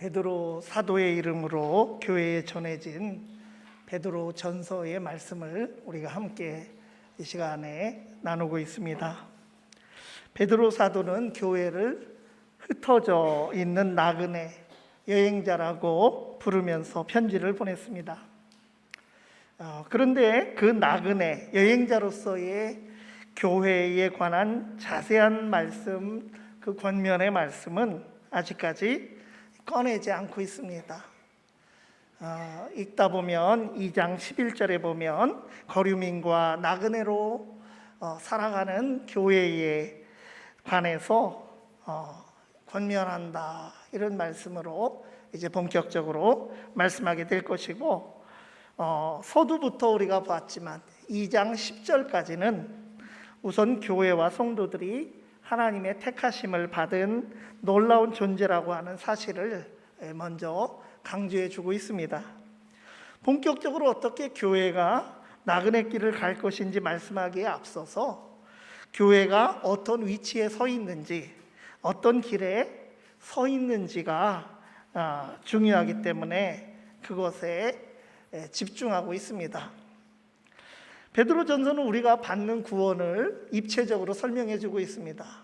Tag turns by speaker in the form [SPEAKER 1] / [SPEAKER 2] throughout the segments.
[SPEAKER 1] 베드로 사도의 이름으로 교회에 전해진 베드로 전서의 말씀을 우리가 함께 이 시간에 나누고 있습니다. 베드로 사도는 교회를 흩어져 있는 나그네 여행자라고 부르면서 편지를 보냈습니다. 그런데 그 나그네 여행자로서의 교회에 관한 자세한 말씀, 그 권면의 말씀은 아직까지 꺼내지 않고 있습니다. 읽다 보면 2장 11절에 보면 거류민과 나그네로 살아가는 교회에 관해서 권면한다, 이런 말씀으로 이제 본격적으로 말씀하게 될 것이고, 서두부터 우리가 봤지만 2장 10절까지는 우선 교회와 성도들이 하나님의 택하심을 받은 놀라운 존재라고 하는 사실을 먼저 강조해 주고 있습니다. 본격적으로 어떻게 교회가 나그네 길을 갈 것인지 말씀하기에 앞서서 교회가 어떤 위치에 서 있는지, 어떤 길에 서 있는지가 중요하기 때문에 그것에 집중하고 있습니다. 베드로전서는 우리가 받는 구원을 입체적으로 설명해 주고 있습니다.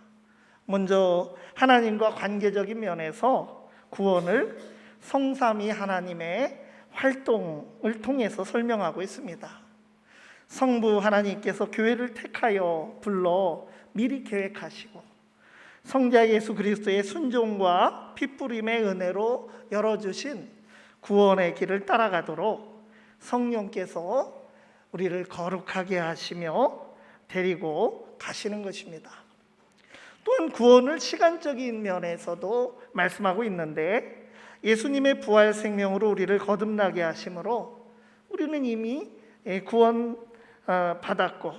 [SPEAKER 1] 먼저 하나님과 관계적인 면에서 구원을 성삼위 하나님의 활동을 통해서 설명하고 있습니다. 성부 하나님께서 교회를 택하여 불러 미리 계획하시고 성자 예수 그리스도의 순종과 핏부림의 은혜로 열어주신 구원의 길을 따라가도록 성령께서 우리를 거룩하게 하시며 데리고 가시는 것입니다. 또한 구원을 시간적인 면에서도 말씀하고 있는데, 예수님의 부활 생명으로 우리를 거듭나게 하심으로 우리는 이미 구원 받았고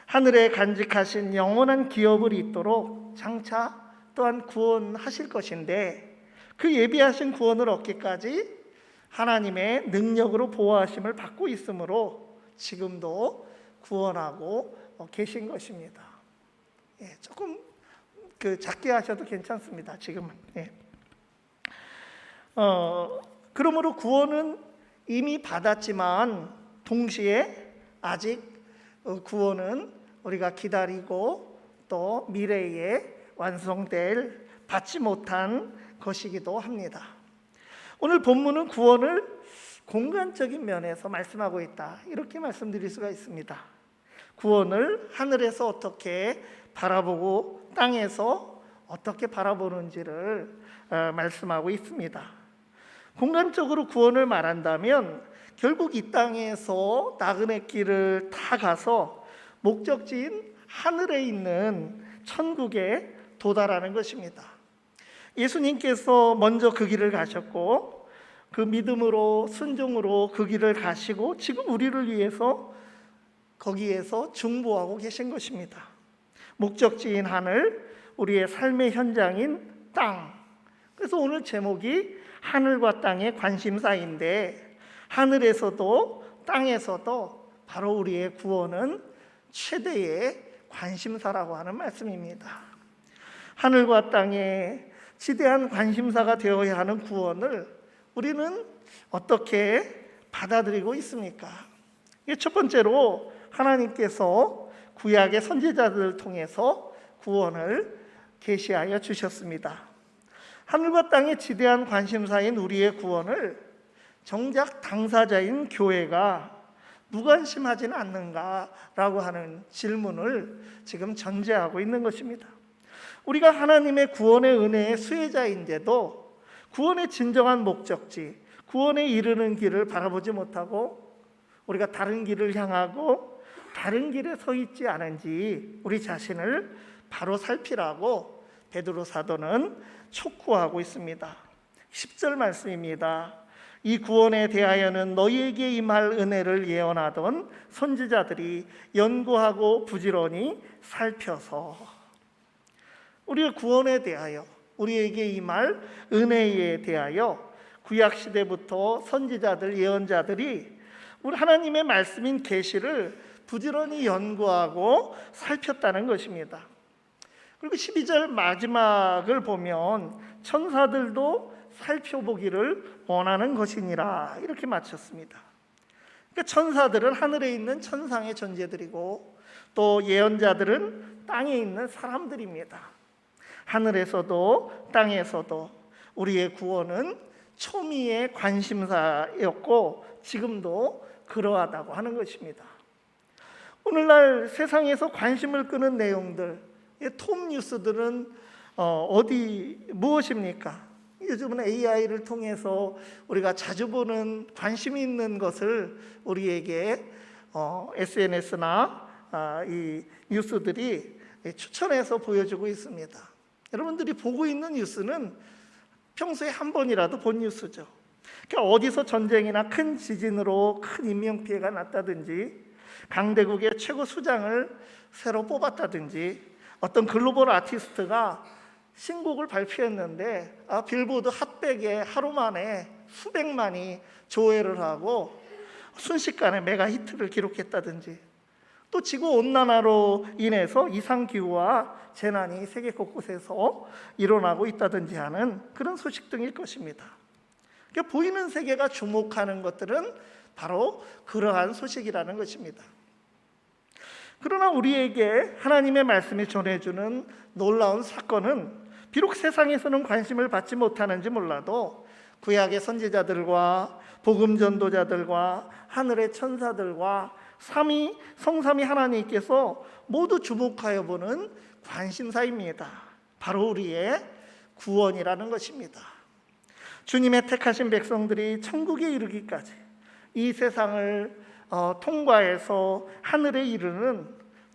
[SPEAKER 1] 하늘에 간직하신 영원한 기업을 잇도록 장차 또한 구원하실 것인데, 그 예비하신 구원을 얻기까지 하나님의 능력으로 보호하심을 받고 있으므로 지금도 구원하고 계신 것입니다. 조금 작게 하셔도 괜찮습니다. 지금은. 그러므로 구원은 이미 받았지만 동시에 아직 구원은 우리가 기다리고 또 미래에 완성될 받지 못한 것이기도 합니다. 오늘 본문은 구원을 공간적인 면에서 말씀하고 있다, 이렇게 말씀드릴 수가 있습니다. 구원을 하늘에서 어떻게 바라보고 땅에서 어떻게 바라보는지를 말씀하고 있습니다. 공간적으로 구원을 말한다면 결국 이 땅에서 나그네 길을 다 가서 목적지인 하늘에 있는 천국에 도달하는 것입니다. 예수님께서 먼저 그 길을 가셨고 그 믿음으로 순종으로 그 길을 가시고 지금 우리를 위해서 거기에서 중보하고 계신 것입니다. 목적지인 하늘, 우리의 삶의 현장인 땅. 그래서 오늘 제목이 하늘과 땅의 관심사인데, 하늘에서도 땅에서도 바로 우리의 구원은 최대의 관심사라고 하는 말씀입니다. 하늘과 땅의 지대한 관심사가 되어야 하는 구원을 우리는 어떻게 받아들이고 있습니까? 첫 번째로 하나님께서 구약의 선지자들을 통해서 구원을 계시하여 주셨습니다. 하늘과 땅의 지대한 관심사인 우리의 구원을 정작 당사자인 교회가 무관심하지는 않는가라고 하는 질문을 지금 전제하고 있는 것입니다. 우리가 하나님의 구원의 은혜의 수혜자인데도 구원의 진정한 목적지, 구원에 이르는 길을 바라보지 못하고 우리가 다른 길을 향하고 다른 길에 서 있지 않은지 우리 자신을 바로 살피라고 베드로 사도는 촉구하고 있습니다. 10절 말씀입니다. 이 구원에 대하여는 너희에게 임할 은혜를 예언하던 선지자들이 연구하고 부지런히 살펴서, 우리의 구원에 대하여, 우리에게 임할 은혜에 대하여 구약시대부터 선지자들, 예언자들이 우리 하나님의 말씀인 계시를 부지런히 연구하고 살폈다는 것입니다. 그리고 12절 마지막을 보면 천사들도 살펴보기를 원하는 것이니라. 이렇게 마쳤습니다. 그러니까 천사들은 하늘에 있는 천상의 존재들이고 또 예언자들은 땅에 있는 사람들입니다. 하늘에서도 땅에서도 우리의 구원은 초미의 관심사였고 지금도 그러하다고 하는 것입니다. 오늘날 세상에서 관심을 끄는 내용들, 톱 뉴스들은 무엇입니까? 요즘은 AI를 통해서 우리가 자주 보는 관심 있는 것을 우리에게 SNS나 이 뉴스들이 추천해서 보여주고 있습니다. 여러분들이 보고 있는 뉴스는 평소에 한 번이라도 본 뉴스죠. 그러니까 어디서 전쟁이나 큰 지진으로 큰 인명피해가 났다든지, 강대국의 최고 수장을 새로 뽑았다든지, 어떤 글로벌 아티스트가 신곡을 발표했는데 빌보드 핫백에 하루 만에 수백만이 조회를 하고 순식간에 메가 히트를 기록했다든지, 또 지구온난화로 인해서 이상기후와 재난이 세계 곳곳에서 일어나고 있다든지 하는 그런 소식 등일 것입니다. 그러니까 보이는 세계가 주목하는 것들은 바로 그러한 소식이라는 것입니다. 그러나 우리에게 하나님의 말씀이 전해주는 놀라운 사건은 비록 세상에서는 관심을 받지 못하는지 몰라도 구약의 선지자들과 복음 전도자들과 하늘의 천사들과 성삼위 하나님께서 모두 주목하여 보는 관심사입니다. 바로 우리의 구원이라는 것입니다. 주님의 택하신 백성들이 천국에 이르기까지 이 세상을 통과해서 하늘에 이르는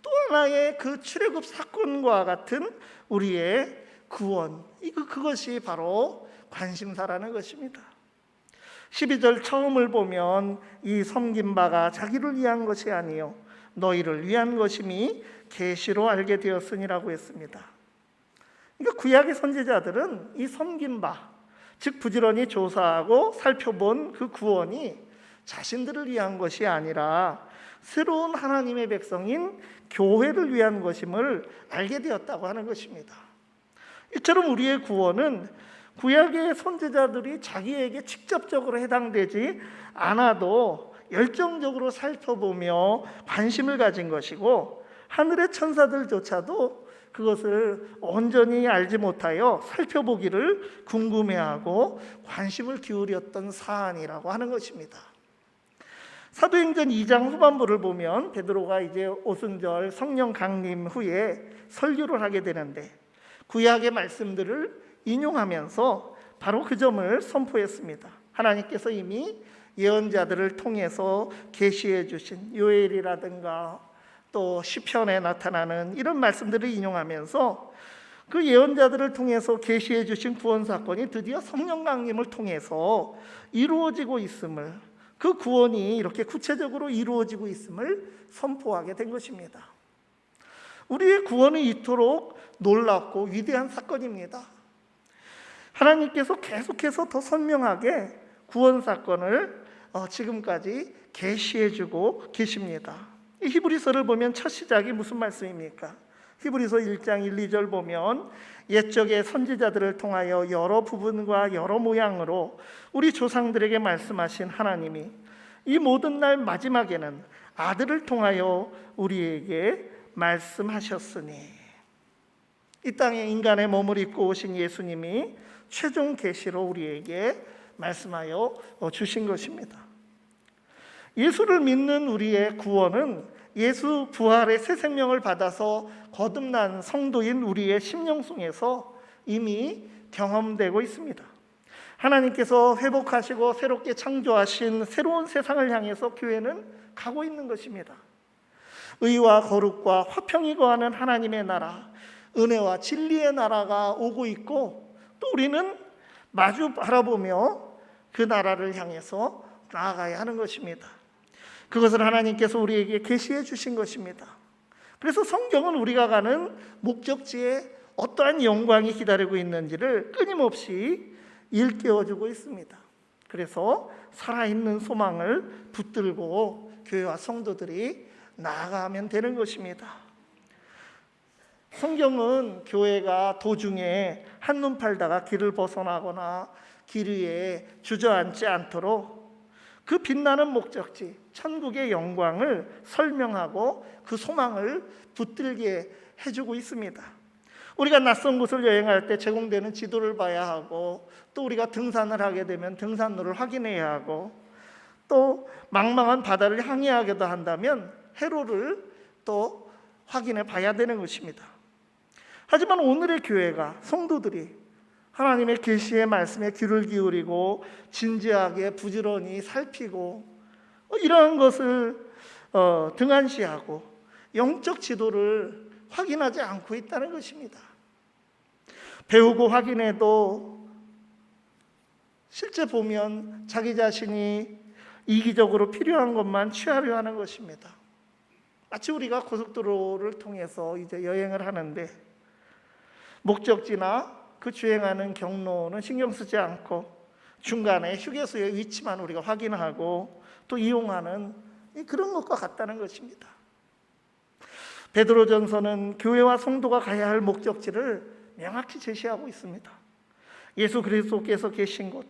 [SPEAKER 1] 또 하나의 그 출애굽 사건과 같은 우리의 구원, 그것이 바로 관심사라는 것입니다. 12절 처음을 보면 이 섬긴 바가 자기를 위한 것이 아니요 너희를 위한 것임이 계시로 알게 되었으니라고 했습니다. 그러니까 구약의 선지자들은 이 섬긴 바, 즉 부지런히 조사하고 살펴본 그 구원이 자신들을 위한 것이 아니라 새로운 하나님의 백성인 교회를 위한 것임을 알게 되었다고 하는 것입니다. 이처럼 우리의 구원은 구약의 선지자들이 자기에게 직접적으로 해당되지 않아도 열정적으로 살펴보며 관심을 가진 것이고, 하늘의 천사들조차도 그것을 온전히 알지 못하여 살펴보기를 궁금해하고 관심을 기울였던 사안이라고 하는 것입니다. 사도행전 2장 후반부를 보면 베드로가 이제 오순절 성령 강림 후에 설교를 하게 되는데 구약의 말씀들을 인용하면서 바로 그 점을 선포했습니다. 하나님께서 이미 예언자들을 통해서 계시해 주신 요엘이라든가 또 시편에 나타나는 이런 말씀들을 인용하면서 그 예언자들을 통해서 계시해 주신 구원 사건이 드디어 성령 강림을 통해서 이루어지고 있음을, 그 구원이 이렇게 구체적으로 이루어지고 있음을 선포하게 된 것입니다. 우리의 구원은 이토록 놀랍고 위대한 사건입니다. 하나님께서 계속해서 더 선명하게 구원 사건을 지금까지 계시해 주고 계십니다. 이 히브리서를 보면 첫 시작이 무슨 말씀입니까? 히브리서 1장 1, 2절 보면 옛적의 선지자들을 통하여 여러 부분과 여러 모양으로 우리 조상들에게 말씀하신 하나님이 이 모든 날 마지막에는 아들을 통하여 우리에게 말씀하셨으니, 이 땅에 인간의 몸을 입고 오신 예수님이 최종 계시로 우리에게 말씀하여 주신 것입니다. 예수를 믿는 우리의 구원은 예수 부활의 새 생명을 받아서 거듭난 성도인 우리의 심령 속에서 이미 경험되고 있습니다. 하나님께서 회복하시고 새롭게 창조하신 새로운 세상을 향해서 교회는 가고 있는 것입니다. 의와 거룩과 화평이 거하는 하나님의 나라, 은혜와 진리의 나라가 오고 있고, 또 우리는 마주 바라보며 그 나라를 향해서 나아가야 하는 것입니다. 그것을 하나님께서 우리에게 계시해 주신 것입니다. 그래서 성경은 우리가 가는 목적지에 어떠한 영광이 기다리고 있는지를 끊임없이 일깨워주고 있습니다. 그래서 살아있는 소망을 붙들고 교회와 성도들이 나아가면 되는 것입니다. 성경은 교회가 도중에 한눈 팔다가 길을 벗어나거나 길 위에 주저앉지 않도록 그 빛나는 목적지 천국의 영광을 설명하고 그 소망을 붙들게 해주고 있습니다. 우리가 낯선 곳을 여행할 때 제공되는 지도를 봐야 하고, 또 우리가 등산을 하게 되면 등산로를 확인해야 하고, 또 망망한 바다를 항해하기도 한다면 해로를 또 확인해 봐야 되는 것입니다. 하지만 오늘의 교회가, 성도들이 하나님의 계시의 말씀에 귀를 기울이고 진지하게 부지런히 살피고 이러한 것을 등한시하고 영적 지도를 확인하지 않고 있다는 것입니다. 배우고 확인해도 실제 보면 자기 자신이 이기적으로 필요한 것만 취하려 하는 것입니다. 마치 우리가 고속도로를 통해서 이제 여행을 하는데 목적지나 그 주행하는 경로는 신경 쓰지 않고 중간에 휴게소의 위치만 우리가 확인하고 또 이용하는 그런 것과 같다는 것입니다. 베드로전서는 교회와 성도가 가야 할 목적지를 명확히 제시하고 있습니다. 예수 그리스도께서 계신 곳,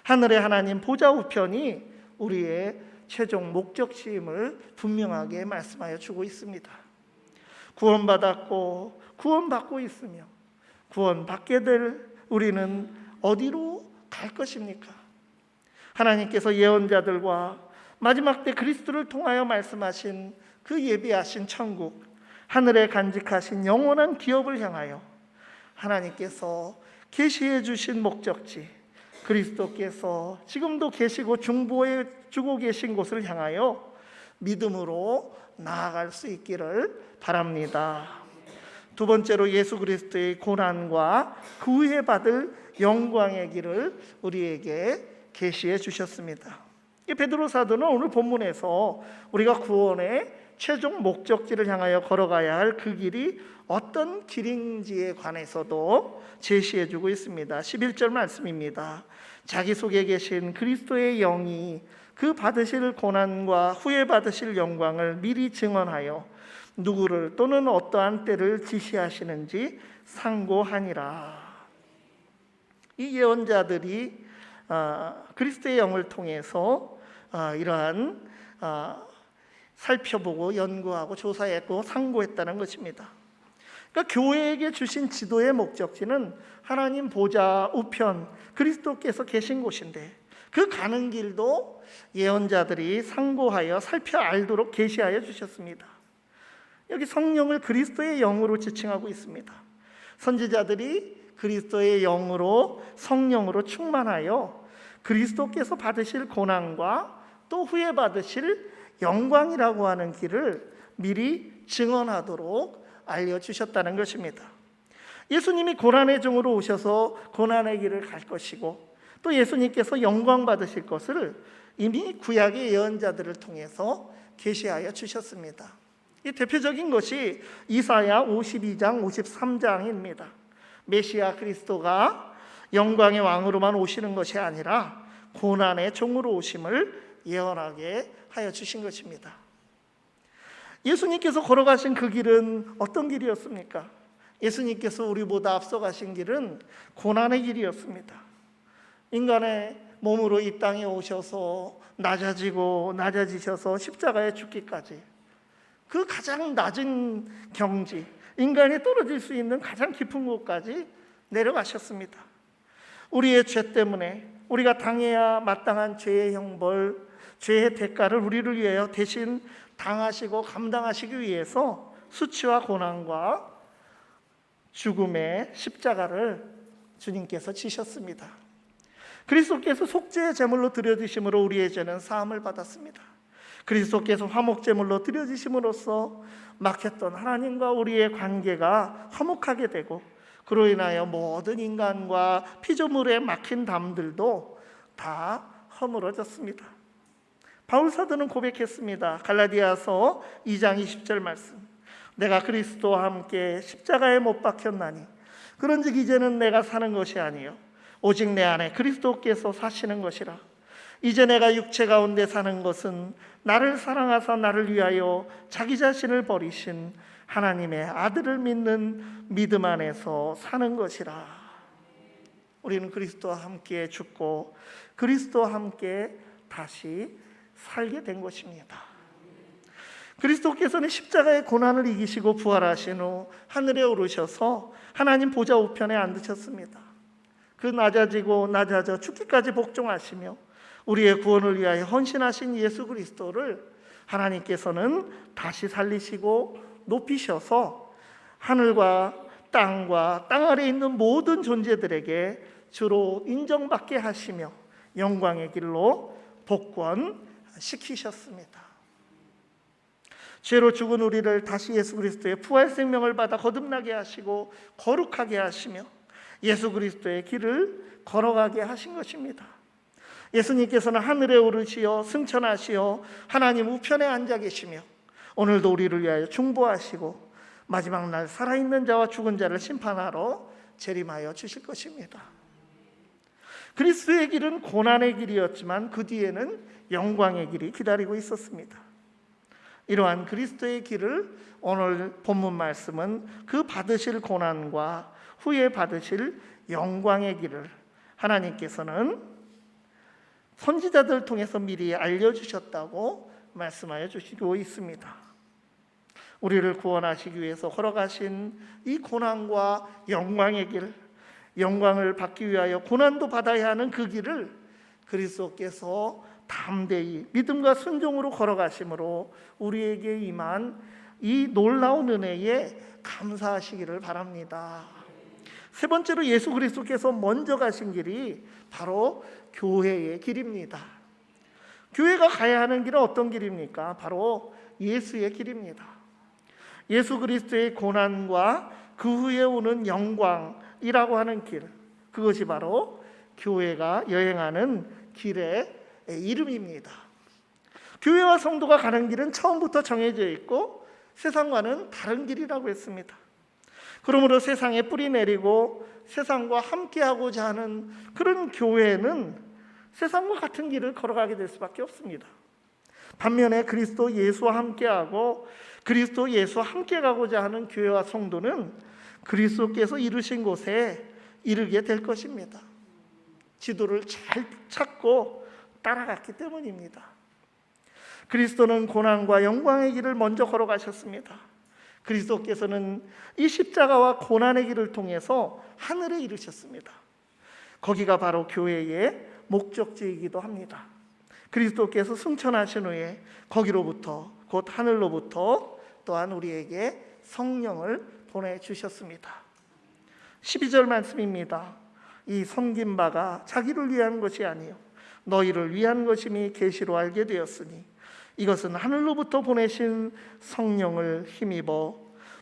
[SPEAKER 1] 하늘의 하나님 보좌 우편이 우리의 최종 목적지임을 분명하게 말씀하여 주고 있습니다. 구원받았고 구원받고 있으며 구원받게 될 우리는 어디로 갈 것입니까? 하나님께서 예언자들과 마지막 때 그리스도를 통하여 말씀하신 그 예비하신 천국, 하늘에 간직하신 영원한 기업을 향하여 하나님께서 계시해 주신 목적지, 그리스도께서 지금도 계시고 중보해 주고 계신 곳을 향하여 믿음으로 나아갈 수 있기를 바랍니다. 두 번째로 예수 그리스도의 고난과 그 후에 받을 영광의 길을 우리에게 계시해 주셨습니다. 이 베드로 사도는 오늘 본문에서 우리가 구원의 최종 목적지를 향하여 걸어가야 할 그 길이 어떤 길인지에 관해서도 제시해 주고 있습니다. 11절 말씀입니다. 자기 속에 계신 그리스도의 영이 그 받으실 고난과 후에 받으실 영광을 미리 증언하여 누구를 또는 어떠한 때를 지시하시는지 상고하니라. 이 예언자들이 그리스도의 영을 통해서 이러한 살펴보고 연구하고 조사했고 상고했다는 것입니다. 그러니까 교회에게 주신 지도의 목적지는 하나님 보좌 우편 그리스도께서 계신 곳인데 그 가는 길도 예언자들이 상고하여 살펴 알도록 계시하여 주셨습니다. 여기 성령을 그리스도의 영으로 지칭하고 있습니다. 선지자들이 그리스도의 영으로 성령으로 충만하여 그리스도께서 받으실 고난과 또 후에 받으실 영광이라고 하는 길을 미리 증언하도록 알려주셨다는 것입니다. 예수님이 고난의 종으로 오셔서 고난의 길을 갈 것이고 또 예수님께서 영광 받으실 것을 이미 구약의 예언자들을 통해서 계시하여 주셨습니다. 이 대표적인 것이 이사야 52장 53장입니다. 메시아 그리스도가 영광의 왕으로만 오시는 것이 아니라 고난의 종으로 오심을 예언하게 하여 주신 것입니다. 예수님께서 걸어가신 그 길은 어떤 길이었습니까? 예수님께서 우리보다 앞서가신 길은 고난의 길이었습니다. 인간의 몸으로 이 땅에 오셔서 낮아지고 낮아지셔서 십자가에 죽기까지 그 가장 낮은 경지, 인간이 떨어질 수 있는 가장 깊은 곳까지 내려가셨습니다. 우리의 죄 때문에 우리가 당해야 마땅한 죄의 형벌, 죄의 대가를 우리를 위하여 대신 당하시고 감당하시기 위해서 수치와 고난과 죽음의 십자가를 주님께서 지셨습니다. 그리스도께서 속죄의 제물로 드려지심으로 우리의 죄는 사함을 받았습니다. 그리스도께서 화목제물로 드려지심으로써 막혔던 하나님과 우리의 관계가 화목하게 되고 그로 인하여 모든 인간과 피조물에 막힌 담들도 다 허물어졌습니다. 바울 사도는 고백했습니다. 갈라디아서 2장 20절 말씀. 내가 그리스도와 함께 십자가에 못 박혔나니 그런즉 이제는 내가 사는 것이 아니요 오직 내 안에 그리스도께서 사시는 것이라. 이제 내가 육체 가운데 사는 것은 나를 사랑하사 나를 위하여 자기 자신을 버리신 하나님의 아들을 믿는 믿음 안에서 사는 것이라. 우리는 그리스도와 함께 죽고 그리스도와 함께 다시 살게 된 것입니다. 그리스도께서는 십자가의 고난을 이기시고 부활하신 후 하늘에 오르셔서 하나님 보좌 우편에 앉으셨습니다. 그 낮아지고 낮아져 죽기까지 복종하시며 우리의 구원을 위하여 헌신하신 예수 그리스도를 하나님께서는 다시 살리시고 높이셔서 하늘과 땅과 땅 아래에 있는 모든 존재들에게 주로 인정받게 하시며 영광의 길로 복권시키셨습니다. 죄로 죽은 우리를 다시 예수 그리스도의 부활 생명을 받아 거듭나게 하시고 거룩하게 하시며 예수 그리스도의 길을 걸어가게 하신 것입니다. 예수님께서는 하늘에 오르시어 승천하시어 하나님 우편에 앉아 계시며 오늘도 우리를 위하여 중보하시고 마지막 날 살아있는 자와 죽은 자를 심판하러 재림하여 주실 것입니다. 그리스도의 길은 고난의 길이었지만 그 뒤에는 영광의 길이 기다리고 있었습니다. 이러한 그리스도의 길을 오늘 본문 말씀은 그 받으실 고난과 후에 받으실 영광의 길을 하나님께서는 선지자들 통해서 미리 알려주셨다고 말씀하여 주시고 있습니다. 우리를 구원하시기 위해서 걸어가신 이 고난과 영광의 길, 영광을 받기 위하여 고난도 받아야 하는 그 길을 그리스도께서 담대히 믿음과 순종으로 걸어가심으로 우리에게 임한 이 놀라운 은혜에 감사하시기를 바랍니다. 세 번째로 예수 그리스도께서 먼저 가신 길이 바로 교회의 길입니다. 교회가 가야 하는 길은 어떤 길입니까? 바로 예수의 길입니다. 예수 그리스도의 고난과 그 후에 오는 영광이라고 하는 길, 그것이 바로 교회가 여행하는 길의 이름입니다. 교회와 성도가 가는 길은 처음부터 정해져 있고 세상과는 다른 길이라고 했습니다. 그러므로 세상에 뿌리 내리고 세상과 함께하고자 하는 그런 교회는 세상과 같은 길을 걸어가게 될 수밖에 없습니다. 반면에 그리스도 예수와 함께하고 그리스도 예수와 함께 가고자 하는 교회와 성도는 그리스도께서 이루신 곳에 이르게 될 것입니다. 지도를 잘 찾고 따라갔기 때문입니다. 그리스도는 고난과 영광의 길을 먼저 걸어가셨습니다. 그리스도께서는 이 십자가와 고난의 길을 통해서 하늘에 이르셨습니다. 거기가 바로 교회의 목적지이기도 합니다. 그리스도께서 승천하신 후에 거기로부터 곧 하늘로부터 또한 우리에게 성령을 보내주셨습니다. 12절 말씀입니다. 이 섬긴 바가 자기를 위한 것이 아니요 너희를 위한 것임이 계시로 알게 되었으니 이것은 하늘로부터 보내신 성령을 힘입어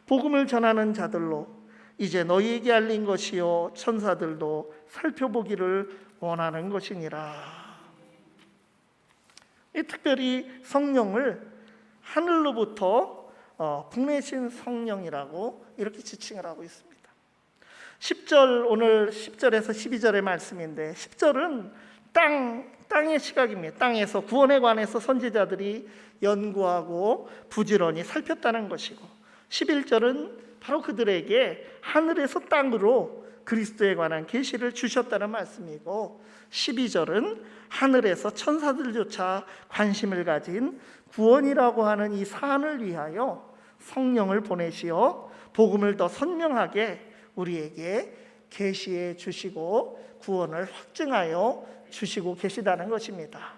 [SPEAKER 1] 복음을 전하는 자들로 이제 너희에게 알린 것이요 천사들도 살펴보기를 원하는 것이니라. 이 특별히 성령을 하늘로부터 보내신 성령이라고 이렇게 지칭을 하고 있습니다. 10절, 오늘 10절에서 12절의 말씀인데 10절은 땅의 시각입니다. 땅에서 구원에 관해서 선지자들이 연구하고 부지런히 살폈다는 것이고 11절은 바로 그들에게 하늘에서 땅으로 그리스도에 관한 계시를 주셨다는 말씀이고 12절은 하늘에서 천사들조차 관심을 가진 구원이라고 하는 이 사안을 위하여 성령을 보내시어 복음을 더 선명하게 우리에게 계시해 주시고 구원을 확증하여 주시고 계시다는 것입니다.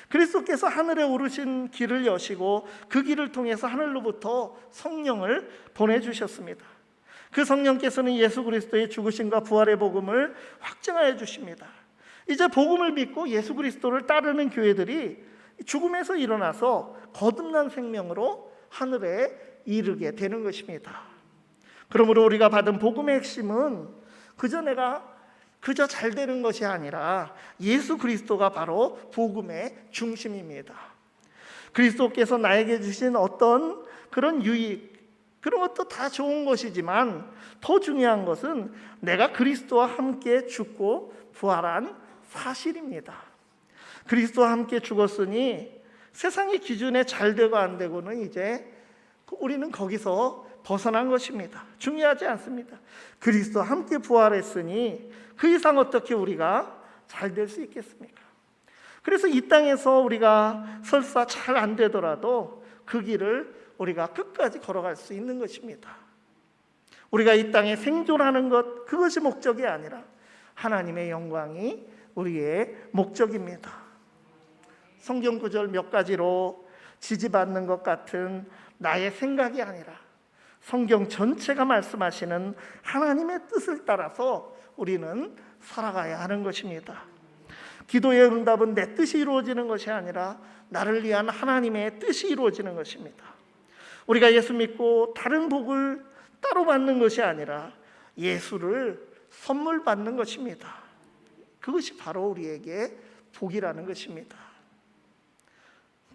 [SPEAKER 1] 그리스도께서 하늘에 오르신 길을 여시고 그 길을 통해서 하늘로부터 성령을 보내주셨습니다. 그 성령께서는 예수 그리스도의 죽으심과 부활의 복음을 확증하여 주십니다. 이제 복음을 믿고 예수 그리스도를 따르는 교회들이 죽음에서 일어나서 거듭난 생명으로 하늘에 이르게 되는 것입니다. 그러므로 우리가 받은 복음의 핵심은 그저 잘 되는 것이 아니라 예수 그리스도가 바로 복음의 중심입니다. 그리스도께서 나에게 주신 어떤 그런 유익, 그런 것도 다 좋은 것이지만 더 중요한 것은 내가 그리스도와 함께 죽고 부활한 사실입니다. 그리스도와 함께 죽었으니 세상의 기준에 잘 되고 안 되고는 이제 우리는 거기서 벗어난 것입니다. 중요하지 않습니다. 그리스도와 함께 부활했으니 그 이상 어떻게 우리가 잘 될 수 있겠습니까? 그래서 이 땅에서 우리가 설사 잘 안 되더라도 그 길을 우리가 끝까지 걸어갈 수 있는 것입니다. 우리가 이 땅에 생존하는 것, 그것이 목적이 아니라 하나님의 영광이 우리의 목적입니다. 성경 구절 몇 가지로 지지받는 것 같은 나의 생각이 아니라 성경 전체가 말씀하시는 하나님의 뜻을 따라서 우리는 살아가야 하는 것입니다. 기도의 응답은 내 뜻이 이루어지는 것이 아니라 나를 위한 하나님의 뜻이 이루어지는 것입니다. 우리가 예수 믿고 다른 복을 따로 받는 것이 아니라 예수를 선물 받는 것입니다. 그것이 바로 우리에게 복이라는 것입니다.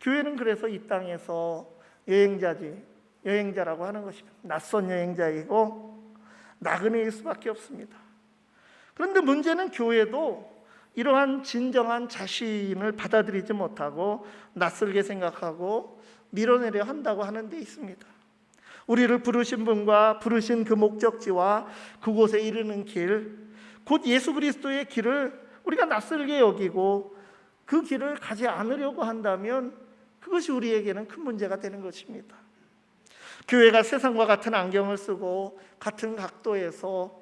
[SPEAKER 1] 교회는 그래서 이 땅에서 여행자라고 하는 것입니다. 낯선 여행자이고 나그네일 수밖에 없습니다. 그런데 문제는 교회도 이러한 진정한 자신을 받아들이지 못하고 낯설게 생각하고 밀어내려 한다고 하는 데 있습니다. 우리를 부르신 분과 부르신 그 목적지와 그곳에 이르는 길, 곧 예수 그리스도의 길을 우리가 낯설게 여기고 그 길을 가지 않으려고 한다면 그것이 우리에게는 큰 문제가 되는 것입니다. 교회가 세상과 같은 안경을 쓰고 같은 각도에서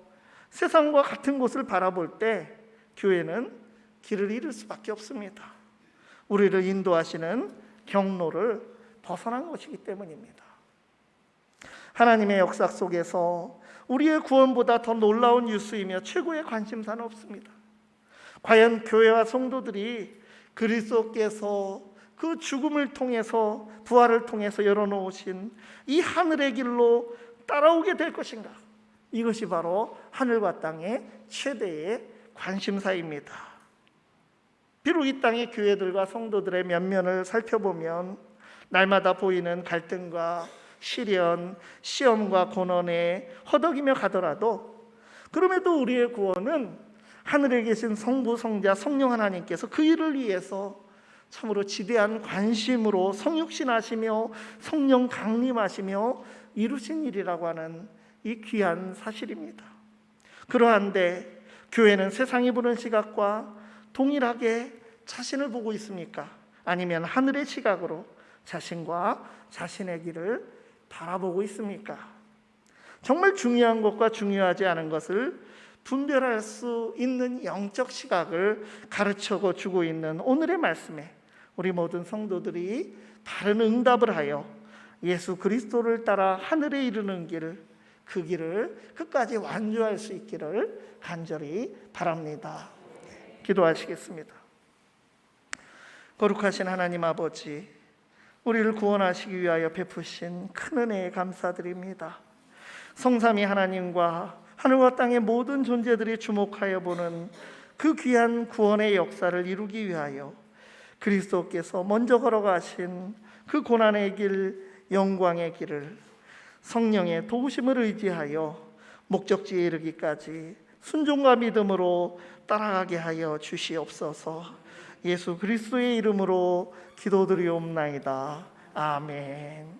[SPEAKER 1] 세상과 같은 곳을 바라볼 때 교회는 길을 잃을 수밖에 없습니다. 우리를 인도하시는 경로를 벗어난 것이기 때문입니다. 하나님의 역사 속에서 우리의 구원보다 더 놀라운 뉴스이며 최고의 관심사는 없습니다. 과연 교회와 성도들이 그리스도께서 그 죽음을 통해서 부활을 통해서 열어놓으신 이 하늘의 길로 따라오게 될 것인가? 이것이 바로 하늘과 땅의 최대의 관심사입니다. 비록 이 땅의 교회들과 성도들의 면면을 살펴보면 날마다 보이는 갈등과 시련, 시험과 고난에 허덕이며 가더라도 그럼에도 우리의 구원은 하늘에 계신 성부, 성자, 성령 하나님께서 그 일을 위해서 참으로 지대한 관심으로 성육신하시며 성령 강림하시며 이루신 일이라고 하는 이 귀한 사실입니다. 그러한데 교회는 세상이 보는 시각과 동일하게 자신을 보고 있습니까? 아니면 하늘의 시각으로 자신과 자신의 길을 바라보고 있습니까? 정말 중요한 것과 중요하지 않은 것을 분별할 수 있는 영적 시각을 가르쳐 주고 있는 오늘의 말씀에 우리 모든 성도들이 바른 응답을 하여 예수 그리스도를 따라 하늘에 이르는 길, 그 길을 끝까지 완주할 수 있기를 간절히 바랍니다. 기도하시겠습니다. 거룩하신 하나님 아버지, 우리를 구원하시기 위하여 베푸신 큰 은혜에 감사드립니다. 성삼위 하나님과 하늘과 땅의 모든 존재들이 주목하여 보는 그 귀한 구원의 역사를 이루기 위하여 그리스도께서 먼저 걸어가신 그 고난의 길, 영광의 길을 성령의 도우심을 의지하여 목적지에 이르기까지 순종과 믿음으로 따라가게 하여 주시옵소서. 예수 그리스도의 이름으로 기도드리옵나이다. 아멘.